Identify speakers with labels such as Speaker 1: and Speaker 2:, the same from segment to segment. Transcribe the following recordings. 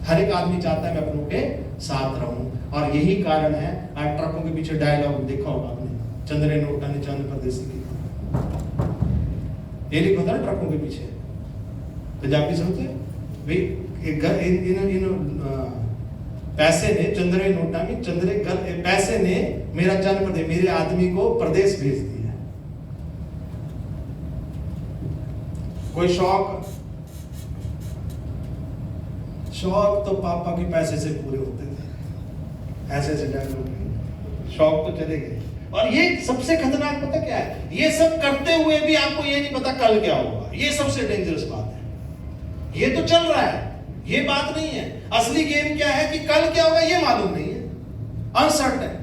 Speaker 1: हर एक आदमी चाहता है मैं अपनों के साथ रहूं, और यही कारण है आज ट्रकों के पीछे डायलॉग देखा होगा आपने, चंद्रे नोटा ने चंद्र परदेसी की, ये लिखा होता है ट्रकों के पीछे। पंजाबी समझते भाई, इन पैसे ने चंद्रे नोटा में पैसे ने मेरा चंद्र परदेश, मेरे आदमी को प्रदेश भेज दिया। कोई शौक तो पापा के पैसे से पूरे होते थे, ऐसे शौक तो चले गए। और ये सबसे खतरनाक पता क्या है, ये सब करते हुए भी आपको ये नहीं पता कल क्या होगा, ये सबसे डेंजरस बात है। ये तो चल रहा है, ये बात नहीं है। असली गेम क्या है कि कल क्या होगा ये मालूम नहीं है, अनसर्टेन।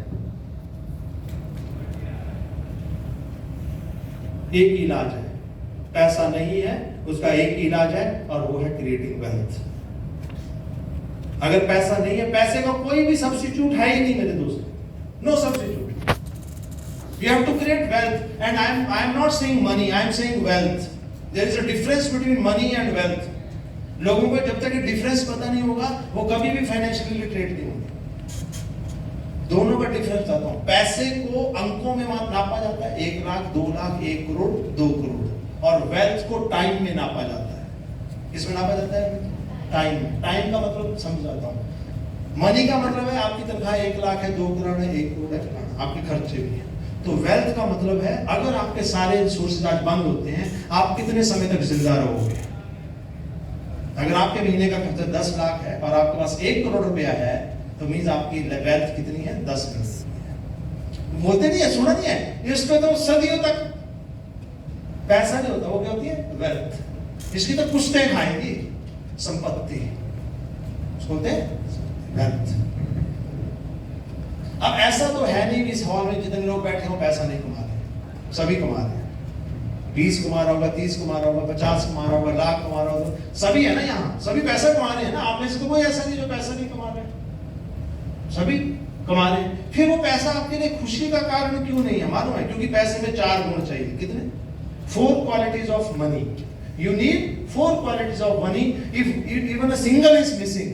Speaker 1: एक इलाज है, पैसा नहीं है, उसका एक इलाज है और वो है क्रिएटिंग वेल्थ। अगर पैसा नहीं है, पैसे का कोई भी सब्स्टिट्यूट है ही नहीं मेरे दोस्त, no substitute. You have to create wealth, and I am not saying money, I am saying wealth. There is a difference between money and wealth. लोगों को जब तक ये डिफरेंस पता नहीं होगा वो कभी भी फाइनेंशियली लिटरेट नहीं होंगे। दोनों का डिफरेंस बताता हूं। पैसे को अंकों में नापा जाता है, 1 लाख, 2 लाख, 1 करोड़, 2 करोड़। और वेल्थ को टाइम में नापा जाता है। किसमें नापा जाता है? टाइम। टाइम का मतलब समझाता हूं। मनी का मतलब है आपकी तनख्वाह 1 लाख है, 2 करोड़ है, 1 करोड़ है, आपके खर्चे भी है। तो वेल्थ का मतलब है अगर आपके सारे रिसोर्सेज आज बंद होते हैं, आप कितने समय तक जिंदा रहोगे। अगर आपके महीने का खर्चा 10 लाख है और आपके पास 1 करोड़ रुपया है, तो मीन्स आपकी वेल्थ कितनी है? 10 मिनट। बोलते नहीं है, सुना नहीं है, इसको तो सदियों तक पैसा नहीं होता, वो क्या होती है? वेल्थ। इसकी तो पुश्तें खाएंगी, संपत्ति बोलते हैं वेल्थ। अब ऐसा तो है नहीं इस हॉल में जितने लोग बैठे हो पैसा नहीं कमा रहे, सभी कमा रहे हैं। 20 कमा रहा होगा, 30 कमा रहा होगा, 50 कमा रहा होगा, लाख कमा रहा होगा, सभी है ना यहाँ, सभी पैसा कमा रहे हैं ना। आप में से तो कोई ऐसा नहीं जो पैसा नहीं कमा रहे, सभी कमा रहे हैं। फिर वो पैसा आपके लिए खुशी का कारण क्यों नहीं है? मालूम है, क्योंकि पैसे में 4 गुण चाहिए। कितने? 4 qualities of money. You need 4 qualities of money. If even a single is missing,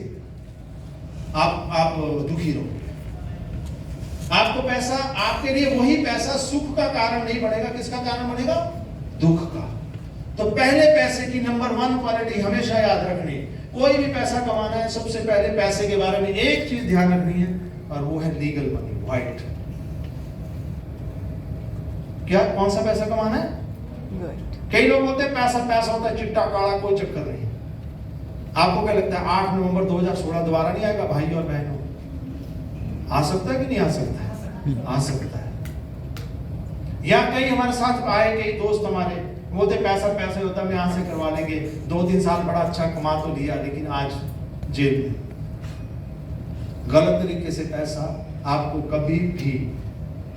Speaker 1: आप दुखी रहो। आपको पैसा, आपके लिए वही पैसा सुख का कारण नहीं बनेगा, किसका कारण बनेगा? दुख का। तो पहले पैसे की नंबर 1 क्वालिटी हमेशा याद रखनी। कोई भी पैसा कमाना है, सबसे पहले पैसे के बारे में एक चीज ध्यान रखनी है, और वो है लीगल मनी, व्हाइट। क्या? कौन सा पैसा कमाना है? कई लोग बोलते हैं पैसा पैसा होता है, चिट्टा काला कोई चक्कर नहीं। आपको क्या लगता है 8 नवंबर 2016 दोबारा नहीं आएगा? भाई और बहनों, आ सकता है कि नहीं आ सकता है? आ सकता है। या कई हमारे साथ आए, कई दोस्त हमारे बोलते पैसा पैसा होता है, हम यहां से करवा लेंगे, 2-3 साल बड़ा अच्छा कमा तो लिया, लेकिन आज जेल में। गलत तरीके से पैसा आपको कभी भी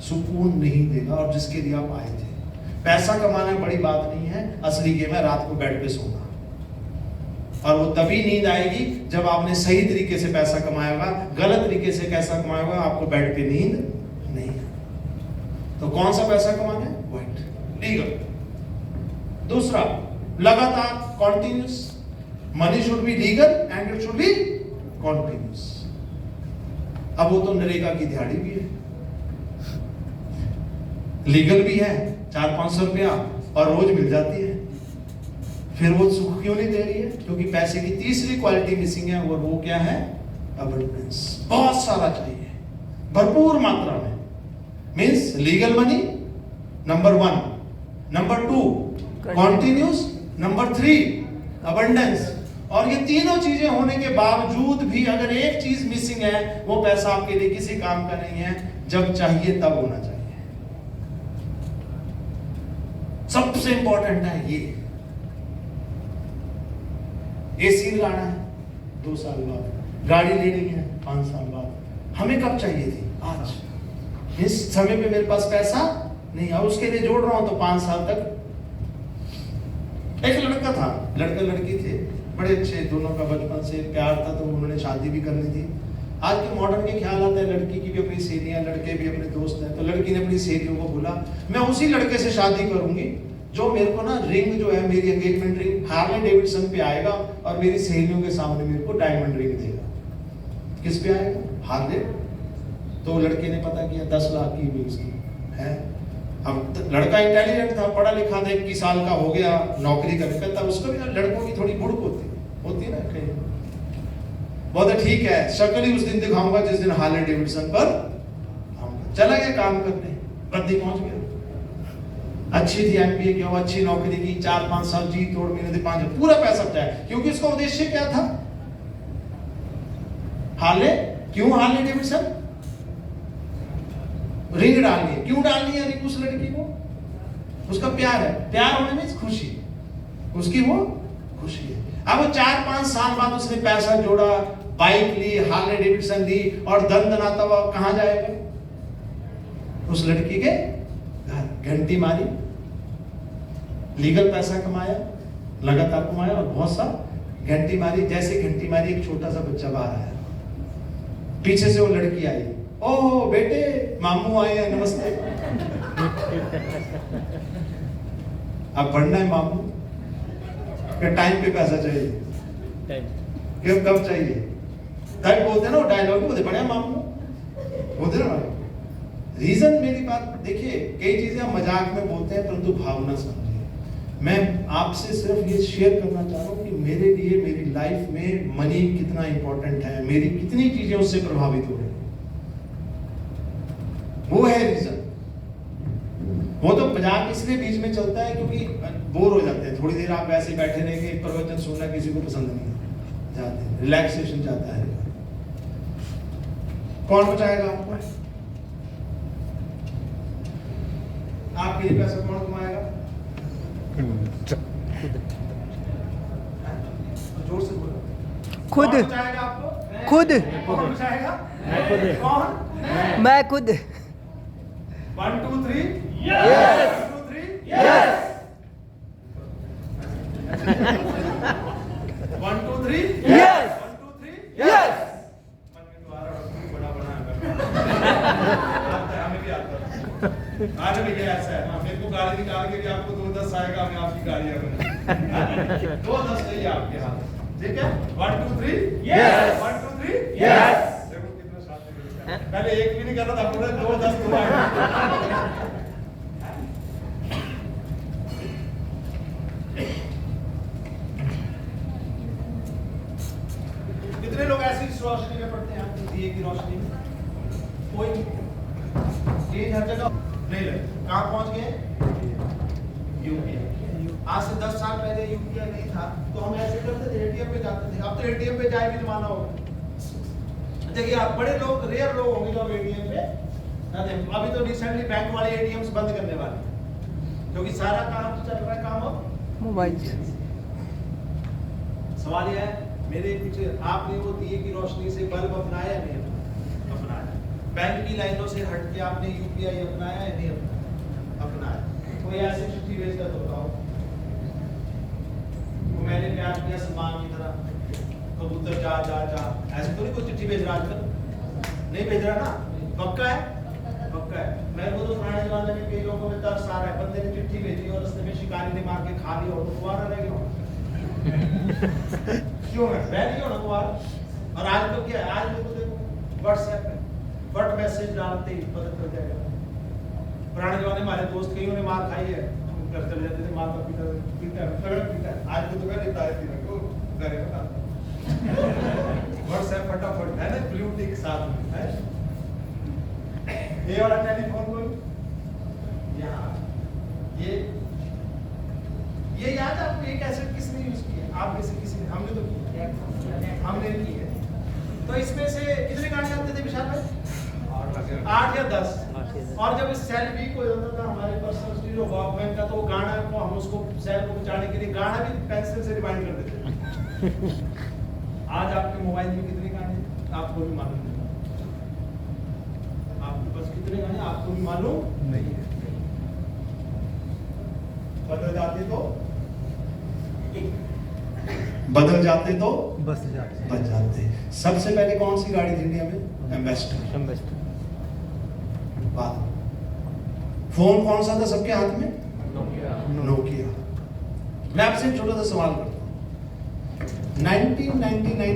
Speaker 1: सुकून नहीं देगा, और जिसके लिए आप आए थे। पैसा कमाना बड़ी बात नहीं है, असली गेम है रात को बेड पे सोना। और वो तभी नींद आएगी जब आपने सही तरीके से पैसा कमाया होगा। गलत तरीके से पैसा कमाया होगा, आपको बेड पे नींद नहीं। तो कौन सा पैसा कमाना है? White, legal. दूसरा, लगातार, continuous. Money should be legal and it should be continuous. अब वो तो नरेगा की दिहाड़ी भी है, लीगल भी है, 400-500 रुपया और रोज मिल जाती है। फिर वो सुख क्यों नहीं दे रही है? क्योंकि पैसे की तीसरी क्वालिटी मिसिंग है, और वो क्या है? अबंडेंस। बहुत सारा चाहिए, भरपूर मात्रा में। Means legal money number 1, number 2 continuous, number 3 abundance. और ये तीनों चीजें होने के बावजूद भी अगर एक चीज मिसिंग है, वो पैसा आपके लिए किसी काम का नहीं है। जब चाहिए तब होना चाहिए। सबसे इंपॉर्टेंट है ये। एसी लगाना है 2 साल बाद, गाड़ी लेनी है 5 साल बाद। हमें कब चाहिए थी? आज। इस समय पे मेरे पास पैसा नहीं है, उसके लिए जोड़ रहा हूं तो 5 साल तक। एक लड़का था, लड़का लड़की थे, बड़े अच्छे, दोनों का बचपन से प्यार था, तो उन्होंने शादी भी करनी थी। आज के मॉडर्न के ख्याल आता है, लड़की की भी अपनी सहेलियां, लड़के भी अपने दोस्त हैं। तो लड़की ने अपनी सहेलियों को बोला, मैं उसी लड़के से शादी करूंगी जो मेरे को ना रिंग जो है, मेरी एंगेजमेंट रिंग हार्ले डेविडसन पे आएगा और मेरी सहेलियों के सामने मेरे को डायमंड रिंग देगा। किस पे आएगा? हार्ले। तो लड़के ने पता किया 10 लाख की भी उसकी है। अब लड़का इंटेलिजेंट था, पढ़ा लिखा था, 21 साल का हो गया, नौकरी का निकलता, उसको भी लड़कों की थोड़ी बुड़क होती है ना कहीं। बहुत ठीक है, शक्ल ही उस दिन दिखाऊंगा जिस दिन हार्ले डेविडसन पर चला गया काम करने, पत्नी पहुंच गया। अच्छी थी, एमबीए किया, अच्छी नौकरी की, 4-5 साल जी तोड़ मेहनत, 5 पूरा पैसा बचाया, क्योंकि उसका उद्देश्य क्या था? हार्ले। क्यों हार्ले डेविडसन? रिंग डालनी है। क्यों डालनी है रिंग उस लड़की को? उसका प्यार है, प्यार होने में खुशी, उसकी वो खुशी है। अब 4-5 साल बाद उसने पैसा जोड़ा, बाइक ली, हार्ले डेविडसन ली, और दन दनाता हुआ कहां जाएगा? उस लड़की के घर। घंटी मारी, लीगल पैसा कमाया, लगातार कमाया, और बहुत सा घंटी मारी। जैसे घंटी मारी, एक छोटा सा बच्चा बाहर आया, पीछे से वो लड़की आई, ओह बेटे, मामू आए हैं, नमस्ते। अब बढ़ना है मामू के टाइम पे पैसा चाहिए, कब चाहिए? तब बोलते ना, वो डायलॉग बोलते, बढ़िया मामू बोलते ना। रीजन, मेरी बात देखिए, कई चीजें हम मजाक में बोलते हैं, परंतु भावना समझिए। मैं आपसे सिर्फ ये शेयर करना चाह रहा हूँ कि मेरे लिए, मेरी लाइफ में मनी कितना इंपॉर्टेंट है, मेरी कितनी चीजें उससे प्रभावित हो रही, वो है रीजन। वो तो मजाक इसलिए बीच में चलता है क्योंकि बोर हो जाते हैं, थोड़ी देर आप ऐसे बैठे रहेंगे, एक प्रवचन सुनना किसी को पसंद नहीं जाते, रिलैक्सेशन चाहता है। कौन बचाएगा आपको? आपके लिए पैसा कौन कमाएगा? जोर से बोलो।
Speaker 2: खुद।
Speaker 1: कौन बचाएगा आपको?
Speaker 2: खुद।
Speaker 1: कौन बचाएगा? कौन?
Speaker 2: मैं खुद।
Speaker 1: 1 2 3
Speaker 2: यस।
Speaker 1: 1 2 3
Speaker 2: यस।
Speaker 1: 1 2 3
Speaker 2: यस।
Speaker 1: 1 2 3
Speaker 2: यस।
Speaker 1: बड़ा बड़ा हमें भी आता है। आज भैया ऐसा है ना, मेरे को गाड़ी निकाल के भी आपको 2-10 आएगा, मैं आपकी गाड़ी है 2-10 चाहिए आपके हाथ, ठीक है? 1 2 3
Speaker 2: यस।
Speaker 1: 1 2 3
Speaker 2: यस।
Speaker 1: देखो कितना शांति है। पहले एक भी नहीं कर रहा था, पूरे 2-10 तो आए। कितने लोग ऐसी रोशनी में पढ़ते हैं? दिए की रोशनी में कोई ये हर जगह नहीं लगे। कहाँ पहुंच गए? यूपीआई। आज से 10 साल पहले यूपीआई नहीं था तो हम ऐसे करते थे, एटीएम पे जाते थे। अब तो एटीएम पे जाए भी जमाना होगा। देखिए, आप बड़े लोग, रेयर लोग होंगे जो एटीएम पे जाते हैं। अभी तो रिसेंटली बैंक वाले एटीएम्स बंद करने वाले, क्योंकि सारा काम चल रहा है, काम अब
Speaker 2: मोबाइल से।
Speaker 1: सवाल यह है, मेरे पीछे आपने वो दिए की रोशनी से बल्ब अपनाया या नहीं अपनाया? बैंक की लाइनों से हट के आपने यूपीआई अपनाया या नहीं अपनाया? कोई ऐसी चिट्ठी भेजता तो बताओ, वो मैंने प्यार किया सम्मान की तरह, कबूतर जा जा जा, ऐसे तो नहीं कोई चिट्ठी भेज रहा आजकल, नहीं भेज रहा ना? पक्का है? पक्का है। मेरे को तो पुराने जमाने में कई लोगों में तरस आ रहा है, बंदे ने चिट्ठी भेजी और रास्ते में शिकारी ने मार के खा लिया और दोबारा रह गया। क्यों है? मैं नहीं होना दोबारा। और आज तो क्या है, आज लोगों देखो व्हाट्सएप पे बट मैसेज डालते ही पता चल जाएगा। पुराने जमाने में हमारे दोस्त कईयों ने मार खाई है, घर चले जाते थे, माता पिता पिता। आज तो कर लेता है तीनों को घर बता व्हाट्सएप फटाफट है ना, ब्लू टिक साथ में है। ये वाला टेलीफोन कोई यहाँ ये याद है आपको? ये कैसेट किसने यूज किया? आप में से किसी ने? हमने तो किया, हमने की है। तो इसमें से कितने गाने आते थे विशाल भाई? 8 या 10। और जब सेल्फी को होता था हमारे पर्सनल स्टूडियो वॉकमैन का, तो गाना को हम उसको सेल को बचाने के लिए गाना भी पेंसिल से रिवाइंड कर देते थे। आज आपके मोबाइल में कितने गाने आपको भी मालूम नहीं, आपके पास कितने गाने आपको भी मालूम नहीं है। बदल जाते तो बच जाते। सबसे पहले कौन सी गाड़ी थी इंडिया में? एम्बेसडर। बात फोन कौन सा था सबके हाथ में? नोकिया। मैं आपसे एक छोटा सा सवाल करता हूँ। 1999